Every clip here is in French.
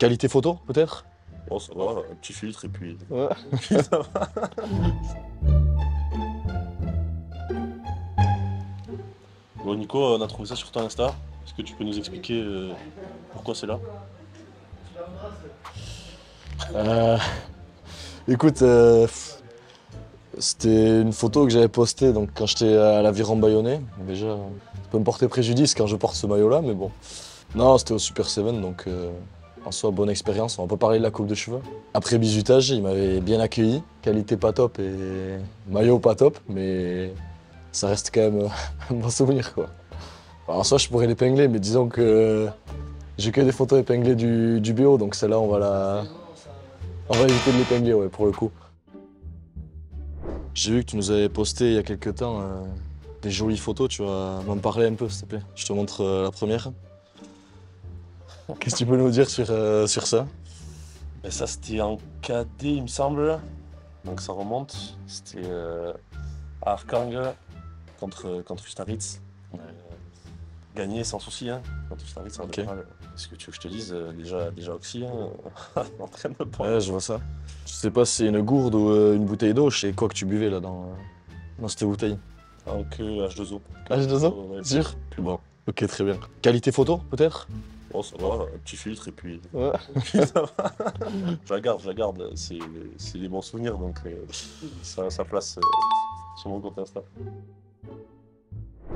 Qualité photo, peut-être? Bon, ça va, un petit filtre et puis. Ouais. Puis ça va. Bon, Nico, on a trouvé ça sur ton Insta. Est-ce que tu peux nous expliquer pourquoi c'est là? Euh, écoute, c'était une photo que j'avais postée donc, quand j'étais à l'Aviron Bayonnais. Déjà, ça peut me porter préjudice quand je porte ce maillot-là, mais bon. Non, c'était au Super Seven, donc en soi, bonne expérience. On va pas parler de la coupe de cheveux. Après bisutage, il m'avait bien accueilli. Qualité pas top et maillot pas top, mais ça reste quand même un bon souvenir, quoi. En soi, je pourrais l'épingler, mais disons que j'ai que des photos épinglées du BO, donc celle-là, on va éviter de l'épingler, ouais, pour le coup. J'ai vu que tu nous avais posté il y a quelques temps des jolies photos, tu vas m'en parler un peu, s'il te plaît. Je te montre la première. Qu'est-ce que tu peux nous dire sur ça? Ben, ça, c'était en KD, il me semble. Donc ça remonte. C'était à Arkang contre Ustaritz. On a gagné sans souci hein, contre Ustaritz en Ok. général. Est-ce que tu veux que je te dise déjà Oxy, hein, entraîne pas. Ouais, je vois ça. Je sais pas si c'est une gourde ou une bouteille d'eau, je sais quoi que tu buvais là dans cette bouteille. Ah, que H2O. H2O? Ouais. Sûr? Bon. Ok, très bien. Qualité photo, peut-être? Bon, ça va, un petit filtre et puis. Ouais. Puis ça va. Je la garde. C'est des bons souvenirs donc ça place sur mon compte Insta.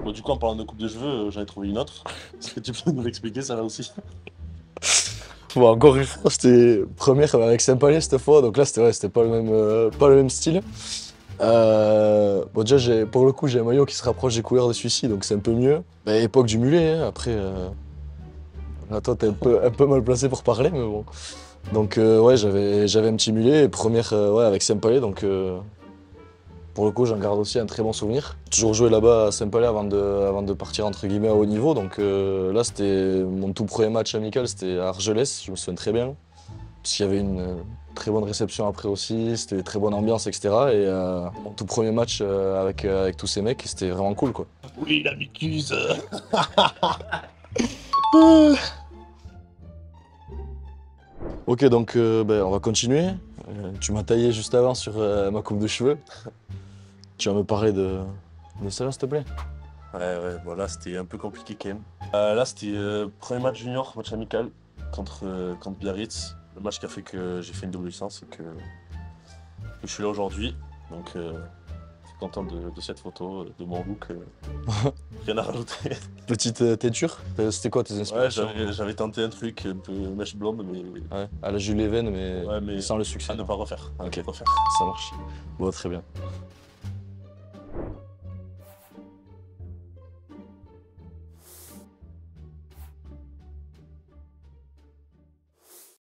Bon, du coup, en parlant de coupe de cheveux, j'en ai trouvé une autre. Est-ce que tu peux nous l'expliquer, ça là aussi? Bon, encore une fois, c'était première avec Saint-Palais cette fois, donc là c'était ouais, c'était pas le même style. Bon déjà pour le coup j'ai un maillot qui se rapproche des couleurs de celui-ci, donc c'est un peu mieux. Bah, époque du mulet, hein. Après là toi t'es un peu mal placé pour parler, mais bon. Donc ouais j'avais un petit mulet, et première ouais, avec Saint-Palais, donc pour le coup j'en garde aussi un très bon souvenir. J'ai toujours joué là-bas à Saint-Palais avant de partir entre guillemets à haut niveau, donc là c'était mon tout premier match amical, c'était à Argelès, je me souviens très bien. Parce qu'il y avait une très bonne réception après aussi, c'était très bonne ambiance, etc. Et mon tout premier match avec tous ces mecs, c'était vraiment cool, quoi. Oui, la bicuse. Ok, donc ben, on va continuer. Tu m'as taillé juste avant sur ma coupe de cheveux. Tu vas me parler de ça, s'il te plaît? Ouais, bon là c'était un peu compliqué quand même. Là c'était premier match junior, match amical contre Biarritz. Le match qui a fait que j'ai fait une double licence et que je suis là aujourd'hui. Donc je suis content de cette photo, de mon look. Rien à rajouter. Petite têture, c'était quoi tes Ouais, inspirations? j'avais tenté un truc un peu mèche blonde, mais, Ouais, à la Jules Leven, ouais, mais sans le succès. à ne non. pas refaire. À ne Ok, pas refaire. ça marche. Bon, très bien.